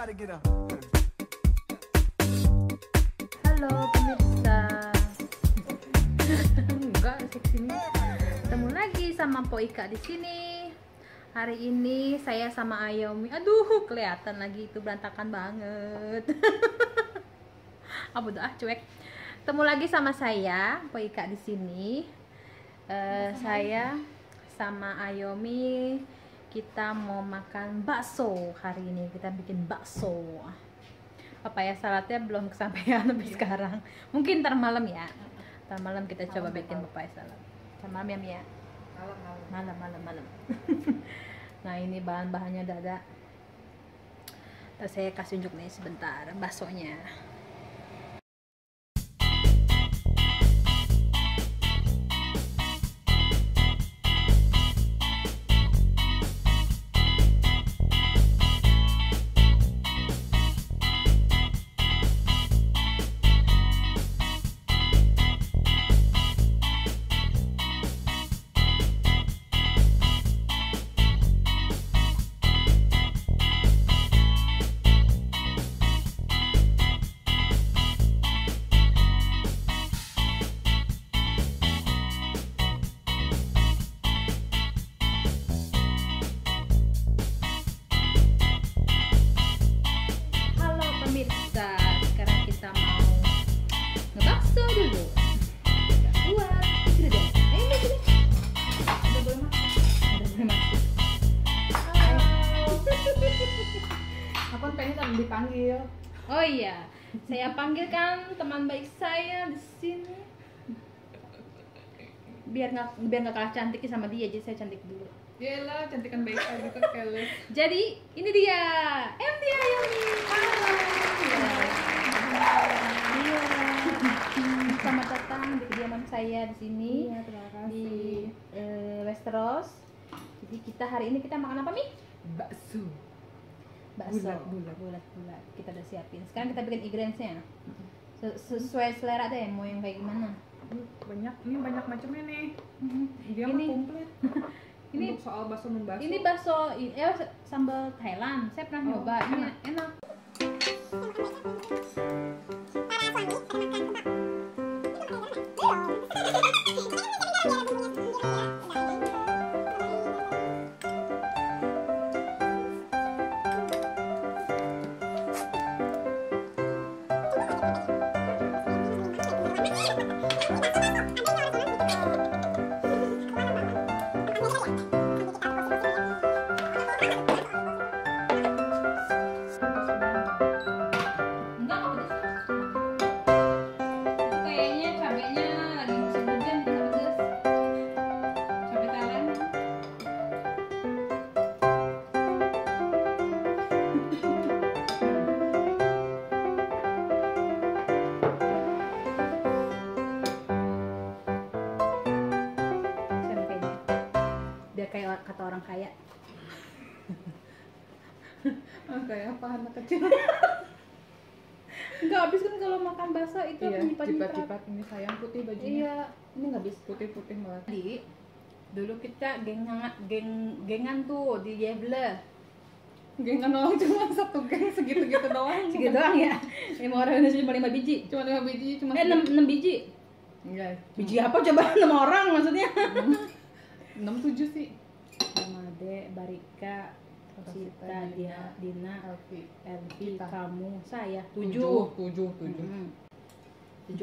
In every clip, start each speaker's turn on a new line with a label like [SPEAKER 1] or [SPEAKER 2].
[SPEAKER 1] Everybody get up.
[SPEAKER 2] Halo pemirsa. Enggak seksi nih. Ketemu lagi sama Po Ika di sini. Hari ini saya sama Ayomi. Aduh, kelihatan lagi itu berantakan banget. Apa dah cuek. Ketemu lagi sama saya, Po Ika di sini. Saya sama Ayomi kita mau makan bakso hari ini. Kita bikin bakso. Papaya saladnya belum kesampaian sampai sekarang. Mungkin ntar malam ya. Ntar malam kita coba bikin papaya salad. Ntar malam ya Mia. Malam. Nah ini bahan-bahannya ada. Ntar saya kasih unjuk nih sebentar baksonya. Pemirsa, sekarang kita mau ngebakso dulu. Buat gitu deh. Ayo sini. Udah boleh masuk.
[SPEAKER 3] Aku pengen tadi dipanggil.
[SPEAKER 2] Oh iya, saya panggilkan teman baik saya di sini. Biar nggak kalah cantiknya sama dia, jadi saya cantik dulu.
[SPEAKER 3] Yalah, cantikan baik aja gitu keles.
[SPEAKER 2] Jadi ini dia, MD Ayomi. Iya. Selamat datang di kediaman saya di sini.
[SPEAKER 3] Iya, terima kasih.
[SPEAKER 2] Di Westeros. Jadi kita hari ini kita makan apa nih?
[SPEAKER 3] Bakso.
[SPEAKER 2] Bulat. Kita udah siapin. Sekarang kita bikin ingredientsnya. Sesuai selera deh, mau yang kayak gimana?
[SPEAKER 3] Ini banyak macamnya nih. Dia mah
[SPEAKER 2] Ini.
[SPEAKER 3] komplit.
[SPEAKER 2] Ini
[SPEAKER 3] Untuk soal bakso membakso.
[SPEAKER 2] Ini bakso, sambal Thailand. Saya pernah nyoba, ini enak. Enggak pedes. Itu kayaknya cabenya lagi musim hujan, tidak pedes. Cabai Thailand. Siapa kayaknya? Biar kayak kata orang kaya.
[SPEAKER 3] Kayak apa anak kecil.
[SPEAKER 2] Enggak habis kan kalau makan bakso itu
[SPEAKER 3] Iya,
[SPEAKER 2] nyiprat-nyiprat.
[SPEAKER 3] cipat-cipat ini sayang putih bajunya.
[SPEAKER 2] Iya, ini nggak habis.
[SPEAKER 3] Putih-putih malah.
[SPEAKER 2] Tadi dulu kita gengan tuh di Yeble.
[SPEAKER 3] Gengan doang cuma satu geng segitu-gitu doang.
[SPEAKER 2] Segitu doang ya. 5 orang Indonesia cuma 5 biji.
[SPEAKER 3] Cuma 5 biji, cuma
[SPEAKER 2] 6 biji.
[SPEAKER 3] Enggak.
[SPEAKER 2] Biji apa coba 6 orang maksudnya?
[SPEAKER 3] 6-7 sih.
[SPEAKER 2] Made, Barika, Sita,
[SPEAKER 3] Dina,
[SPEAKER 2] Dina,
[SPEAKER 3] Elvi,
[SPEAKER 2] Elvi,
[SPEAKER 3] kita.
[SPEAKER 2] kamu, saya 7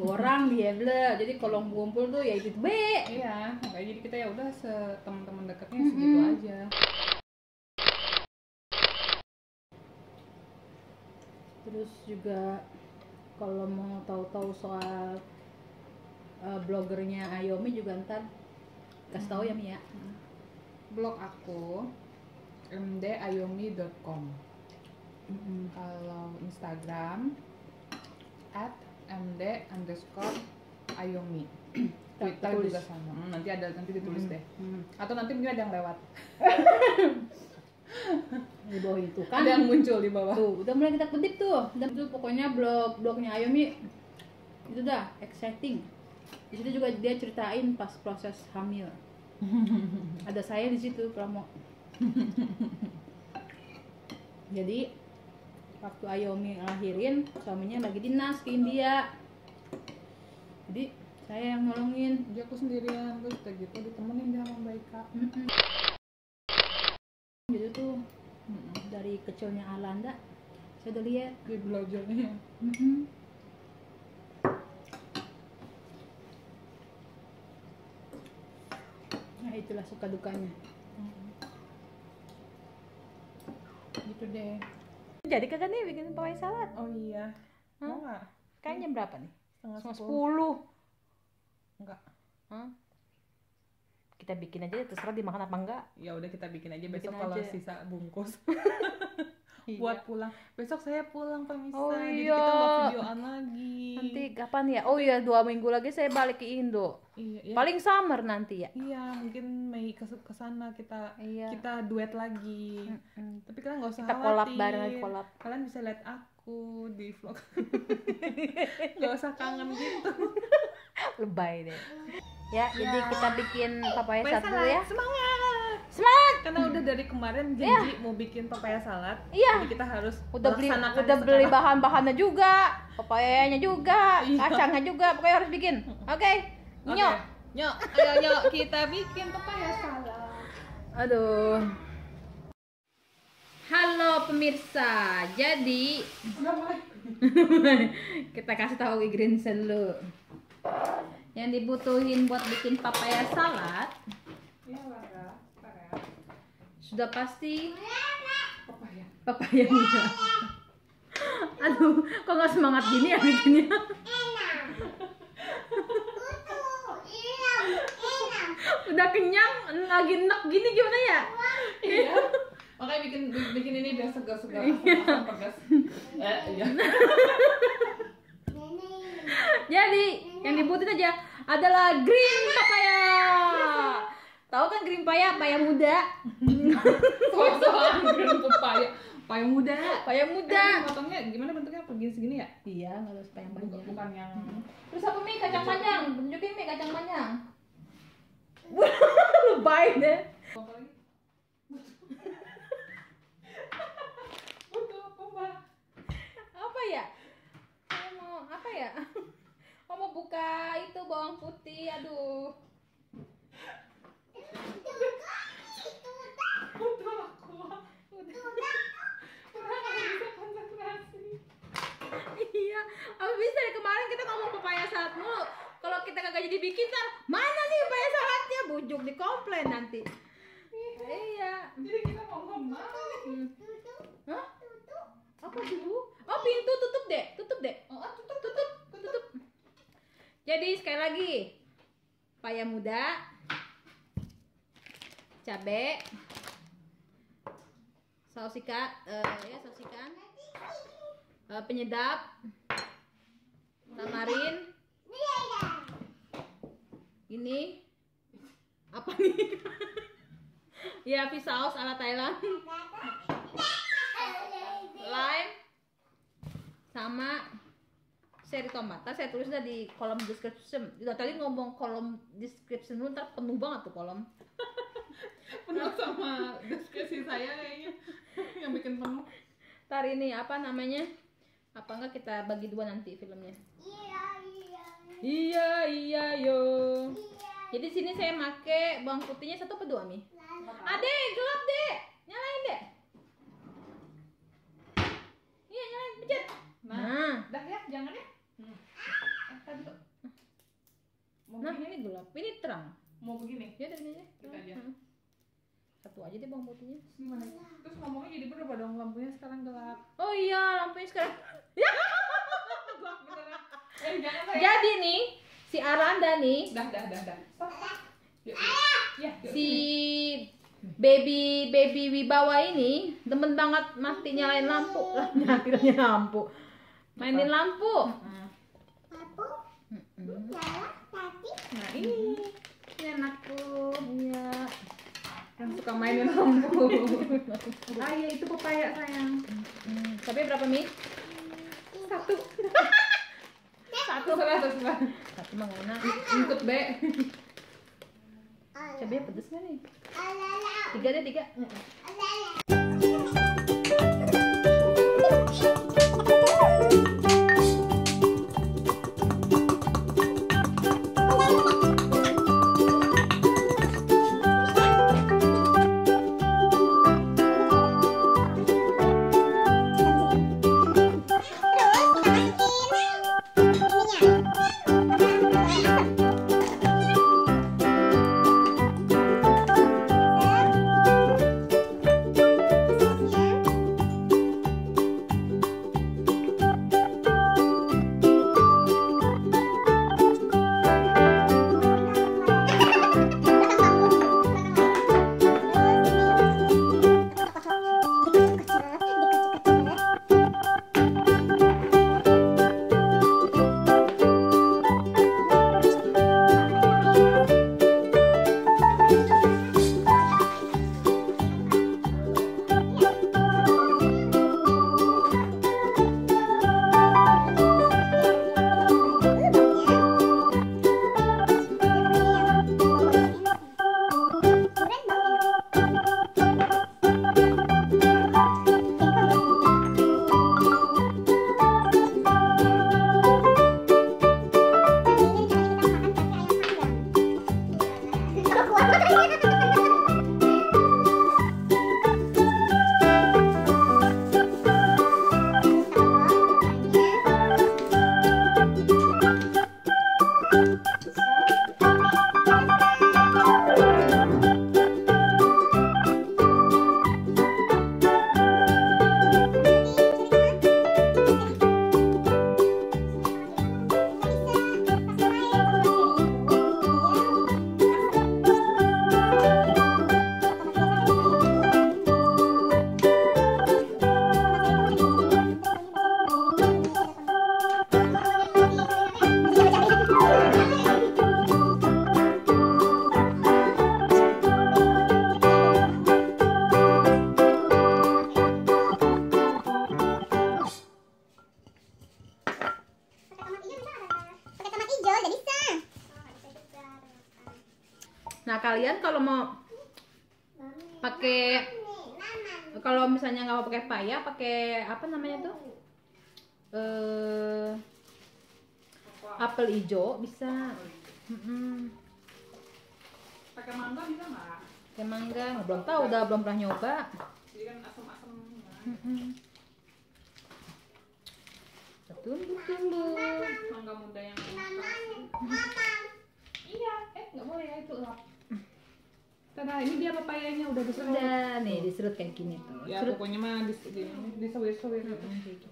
[SPEAKER 2] orang di Yeble. Jadi kalau ngumpul tuh ya itu B.
[SPEAKER 3] Iya, makanya jadi kita ya udah teman-teman dekatnya segitu aja.
[SPEAKER 2] Terus juga kalau mau tahu-tahu soal blogernya Ayomi juga ntar kasih tahu ya Mia.
[SPEAKER 3] Blog aku mdayomi.com. Kalau Instagram @md_ayomi. Twitter
[SPEAKER 2] Tulis.
[SPEAKER 3] juga sama. Nanti ditulis deh. Atau nanti mungkin ada yang lewat.
[SPEAKER 2] Di bawah itu kan.
[SPEAKER 3] Ada yang muncul di bawah.
[SPEAKER 2] Tuh, udah mulai kita kedip tuh. Dan itu pokoknya blognya Ayomi itu dah exciting. Di situ juga dia ceritain pas proses hamil. Ada saya di situ promo. Jadi Waktu Ayomi ngelahirin, suaminya lagi dinas ke India. Jadi saya yang nolongin.
[SPEAKER 3] Jadi aku sendirian, terus udah gitu ditemenin dia sama Mbak Ika.
[SPEAKER 2] Jadi tuh dari kecilnya Alanda, saya udah lihat
[SPEAKER 3] Dia belajarnya.
[SPEAKER 2] Nah itulah suka dukanya.
[SPEAKER 3] Gitu deh.
[SPEAKER 2] Jadi kagak nih bikin pawai salad?
[SPEAKER 3] Oh iya.
[SPEAKER 2] Hah?
[SPEAKER 3] Mau nggak?
[SPEAKER 2] Kayaknya berapa nih?
[SPEAKER 3] Setengah
[SPEAKER 2] 10.
[SPEAKER 3] Enggak.
[SPEAKER 2] Hah? Kita bikin aja terserah dimakan apa enggak.
[SPEAKER 3] Ya udah kita bikin aja
[SPEAKER 2] Bikin
[SPEAKER 3] besok kalau
[SPEAKER 2] aja.
[SPEAKER 3] sisa bungkus.
[SPEAKER 2] Iya.
[SPEAKER 3] Buat pulang. Besok saya pulang pemirsa.
[SPEAKER 2] Oh
[SPEAKER 3] Jadi
[SPEAKER 2] iya.
[SPEAKER 3] kita mau videoan lagi.
[SPEAKER 2] Nanti kapan ya? Oh iya 2 minggu lagi saya balik ke Indo.
[SPEAKER 3] Iya, ya.
[SPEAKER 2] Paling summer nanti ya.
[SPEAKER 3] Iya, mungkin Mei ke sana kita
[SPEAKER 2] Iya.
[SPEAKER 3] kita duet lagi. Tapi kalian nggak usah
[SPEAKER 2] Kita
[SPEAKER 3] khawatir.
[SPEAKER 2] collab bareng, collab.
[SPEAKER 3] Kalian bisa lihat aku di vlog. Nggak usah kangen gitu.
[SPEAKER 2] Lebay deh. Ya, jadi kita bikin papaya
[SPEAKER 3] Papaya
[SPEAKER 2] satu
[SPEAKER 3] salad.
[SPEAKER 2] ya.
[SPEAKER 3] Semangat.
[SPEAKER 2] Semangat.
[SPEAKER 3] Karena udah dari kemarin janji mau bikin papaya salad.
[SPEAKER 2] Iya.
[SPEAKER 3] Jadi kita harus
[SPEAKER 2] Udah
[SPEAKER 3] melaksanakan
[SPEAKER 2] beli
[SPEAKER 3] sekarang.
[SPEAKER 2] bahan-bahannya juga, papayanya juga,
[SPEAKER 3] Iya.
[SPEAKER 2] kacangnya juga, pokoknya harus bikin. Oke.
[SPEAKER 3] Oke.
[SPEAKER 2] Nyok.
[SPEAKER 3] Nyok, ayo nyok kita bikin papaya salad.
[SPEAKER 2] Aduh. Halo pemirsa. Jadi
[SPEAKER 3] Udah mulai.
[SPEAKER 2] kita kasih tahu ingredients dulu. Yang dibutuhin buat bikin papaya salad
[SPEAKER 3] Iya, Lara. Bentar ya.
[SPEAKER 2] sudah pasti
[SPEAKER 3] Papaya.
[SPEAKER 2] papaya muda. Aduh, kok nggak semangat gini ya bikinnya? Udah kenyang, lagi enak gini gimana ya?
[SPEAKER 3] Iya. Makanya bikin ini biar segar-segar asam pedas. Iya.
[SPEAKER 2] Jadi yang dibutuhin aja adalah green papaya. Tahu kan green papaya, papaya muda?
[SPEAKER 3] Soal green papaya. Papaya muda.
[SPEAKER 2] Papaya muda.
[SPEAKER 3] Potongnya gimana bentuknya? Begini segini ya?
[SPEAKER 2] Iya, nggak harus panjang banyak.
[SPEAKER 3] Bukan yang
[SPEAKER 2] Terus apa Mi? Kacang panjang. Tunjukin Mi kacang panjang. Lebay deh.
[SPEAKER 3] apa lagi? Butuh apa, Mbak?
[SPEAKER 2] Apa ya? Saya mau apa ya? Oh, mau buka itu bawang putih. Aduh.
[SPEAKER 3] Udah aku. Udah nggak bisa konsentrasi.
[SPEAKER 2] Iya, habis dari kemarin kita ngomong papaya salad mulu. Kalau kita kagak jadi bikin ntar mana nih papaya saladnya, bujuk dikomplain nanti. Iya.
[SPEAKER 3] Jadi kita mau kemana?
[SPEAKER 2] Hah? Apa dulu? Oh, pintu tutup deh, tutup deh.
[SPEAKER 3] Oh, tutup.
[SPEAKER 2] Tutup. Jadi sekali lagi, papaya muda, cabe, saus ikan, penyedap, tamarin, ini apa nih? Ya, fish sauce ala Thailand, lime, sama seri tomat. Ntar saya tulis udah di kolom description. Udah tadi ngomong kolom description dulu, ntar penuh banget tuh kolom.
[SPEAKER 3] Penuh sama deskripsi saya kayaknya yang bikin penuh.
[SPEAKER 2] Ntar ini apa namanya? Apa enggak kita bagi dua nanti filmnya? Iya yo. Jadi sini saya make bawang putihnya 1 apa 2 Mi? Ade, gelap deh. Nyalain deh. Iya, nyalain, pencet. Nah.
[SPEAKER 3] Dah ya, jangan ya. Tadi tuh. Mau
[SPEAKER 2] Nah,
[SPEAKER 3] begini?
[SPEAKER 2] ini gelap, ini terang.
[SPEAKER 3] Mau begini?
[SPEAKER 2] Ya udah ini aja.
[SPEAKER 3] Gitu aja.
[SPEAKER 2] Satu aja deh bawang putihnya.
[SPEAKER 3] Gimana? Terus ngomongnya jadi berubah dong, lampunya sekarang gelap.
[SPEAKER 2] Oh iya, lampunya sekarang. Ya.
[SPEAKER 3] Gelap beneran. Jangan saya.
[SPEAKER 2] Jadi nih, si Aranda nih,
[SPEAKER 3] Dah. Stop. Yuk. Ya, yuk.
[SPEAKER 2] si baby Wibawa ini demen banget mati nyalain lampu lah, nyalain lampu, mainin lampu.
[SPEAKER 3] Nah, ini anakku.
[SPEAKER 2] Iya.
[SPEAKER 3] Yang suka mainin lampu. Ah iya, itu papaya sayang.
[SPEAKER 2] Tapi berapa Mi?
[SPEAKER 3] 1. Terserah.
[SPEAKER 2] Satu mah nggak enak.
[SPEAKER 3] Ikut B.
[SPEAKER 2] Cabenya pedes nggak nih? 3 deh 3. kalian kalau mau pakai, kalau misalnya nggak mau pakai paya, pakai apa namanya tuh, apel hijau bisa.
[SPEAKER 3] Pakai mangga bisa nggak?
[SPEAKER 2] Pakai mangga, belum tahu, belum pernah nyoba.
[SPEAKER 3] Jadi kan asam-asam.
[SPEAKER 2] Tunggu dulu.
[SPEAKER 3] Mangga muda yang iya, nggak boleh ya itu lap. Tada, ini dia papayanya udah diserut.
[SPEAKER 2] Udah nih diserut kayak gini tuh.
[SPEAKER 3] Ya
[SPEAKER 2] Serut.
[SPEAKER 3] pokoknya mah disawir-sawir gitu.
[SPEAKER 2] Kayak gitu.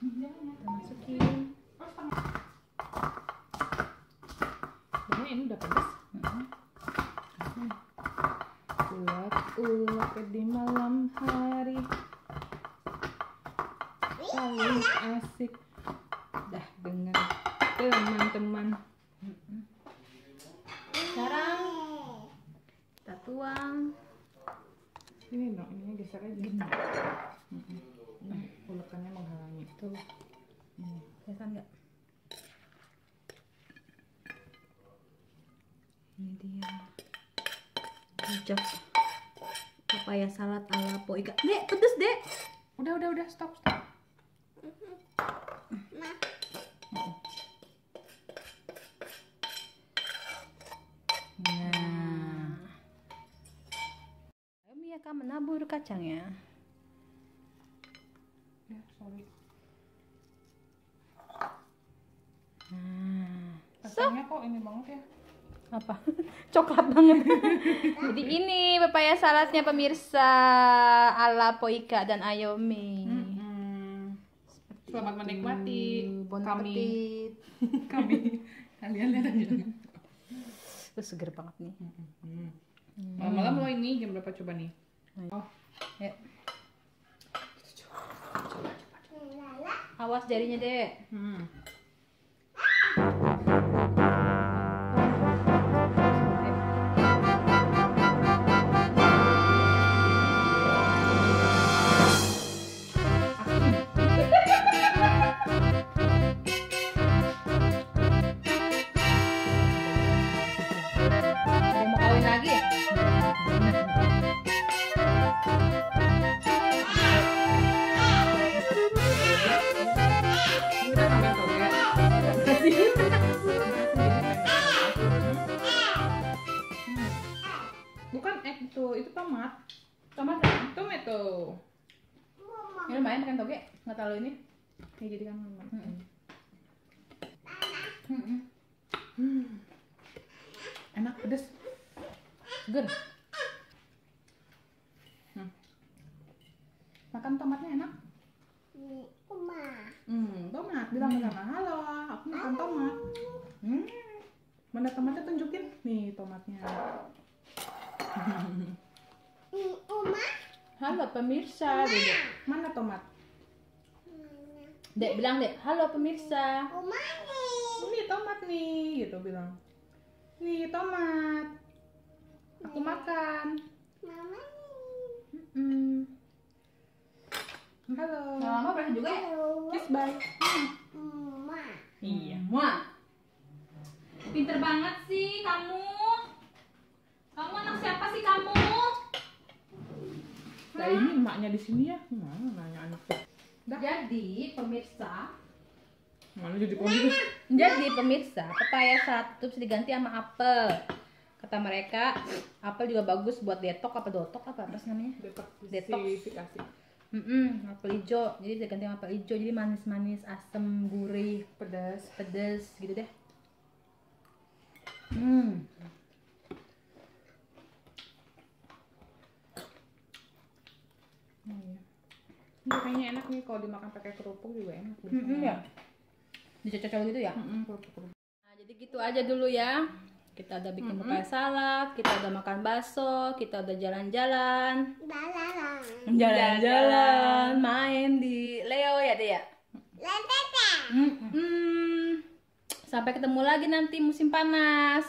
[SPEAKER 2] Kita masukin.
[SPEAKER 3] Baunya ini udah pedas. Ulek di malam hari paling asik. Dah dengan teman-teman.
[SPEAKER 2] Sekarang kita tuang.
[SPEAKER 3] Ini dong, ininya geser aja. Ulekannya menghalangi.
[SPEAKER 2] Tuh. Kelihatan nggak? Ini dia. Rujak papaya salad ala Po Ika. Dek, pedes, Dek.
[SPEAKER 3] Udah, stop.
[SPEAKER 2] Nah. Ayo Mia, kamu menabur kacangnya.
[SPEAKER 3] Ya, sorry.
[SPEAKER 2] Nah.
[SPEAKER 3] Kacangnya kok ini banget ya?
[SPEAKER 2] Apa? Coklat banget. Jadi ini papaya saladnya pemirsa ala Po Ika dan Ayomi.
[SPEAKER 3] Selamat menikmati.
[SPEAKER 2] Bon
[SPEAKER 3] Kami
[SPEAKER 2] appetit.
[SPEAKER 3] kalian lihat aja.
[SPEAKER 2] Itu seger banget nih.
[SPEAKER 3] Malam-malam lo ini jam berapa coba nih? Oh,
[SPEAKER 2] Ya. Awas jarinya, Dek. Ada yang mau kawin lagi ya?
[SPEAKER 3] ini udah sampai toge. Bukan itu tomat.
[SPEAKER 2] Tomat ya?
[SPEAKER 3] Tomato.
[SPEAKER 2] Ini lumayan kan toge? Nggak terlalu ini.
[SPEAKER 3] Ini jadi kan enak pedes.
[SPEAKER 2] Seger.
[SPEAKER 3] Makan tomatnya enak. Tomat bilang ke sana, halo, aku makan tomat. Mana tomatnya, tunjukin nih tomatnya.
[SPEAKER 2] Halo pemirsa, Dek.
[SPEAKER 3] Mana tomat?
[SPEAKER 2] Dek bilang, Dek, halo pemirsa.
[SPEAKER 3] Ini tomat nih, gitu bilang. Nih tomat. Aku makan. Halo.
[SPEAKER 2] Lama pernah juga ya?
[SPEAKER 3] Kiss bye.
[SPEAKER 2] Iya. Muah. Pinter banget sih kamu. Kamu anak siapa sih kamu?
[SPEAKER 3] Nah ini emaknya di sini ya. Mana nanya anak tuh.
[SPEAKER 2] Jadi pemirsa,
[SPEAKER 3] Mana jadi poni tuh.
[SPEAKER 2] jadi pemirsa, pepaya satu bisa diganti sama apel. Kata mereka, apel juga bagus buat detok apa apa sih namanya?
[SPEAKER 3] Detoksifikasi.
[SPEAKER 2] Apel hijau. Jadi bisa ganti sama apel hijau. Jadi manis-manis, asam, gurih,
[SPEAKER 3] Pedas.
[SPEAKER 2] pedes gitu deh.
[SPEAKER 3] Iya. Ini kayaknya enak nih kalau dimakan pakai kerupuk juga enak.
[SPEAKER 2] Ya. Dicocol gitu ya.
[SPEAKER 3] Kerupuk.
[SPEAKER 2] Nah, jadi gitu aja dulu ya. Kita udah bikin papaya salad, kita udah makan bakso, kita udah jalan-jalan. Jalan-jalan, main di Leo ya, Dek ya. Sampai ketemu lagi nanti musim panas.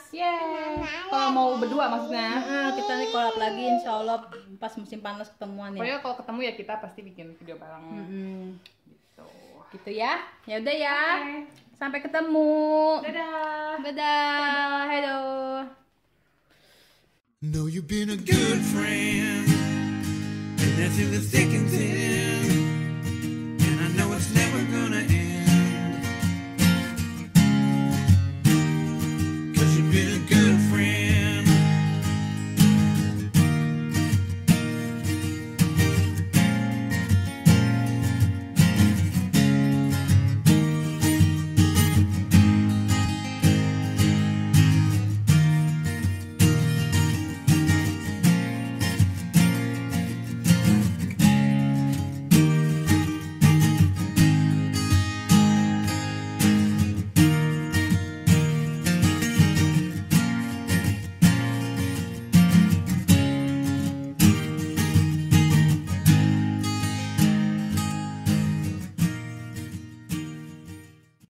[SPEAKER 3] Kalau mau berdua maksudnya.
[SPEAKER 2] Kita nih collab lagi insya Allah pas musim panas ketemuan ya.
[SPEAKER 3] Pokoknya kalau ketemu ya kita pasti bikin video bareng. Gitu.
[SPEAKER 2] Gitu ya. Ya udah ya.
[SPEAKER 3] Oke.
[SPEAKER 2] Sampai ketemu.
[SPEAKER 3] Dadah.
[SPEAKER 2] Dadah. Hello.
[SPEAKER 1] Know you've been a good friend, and that's in the thick and thin.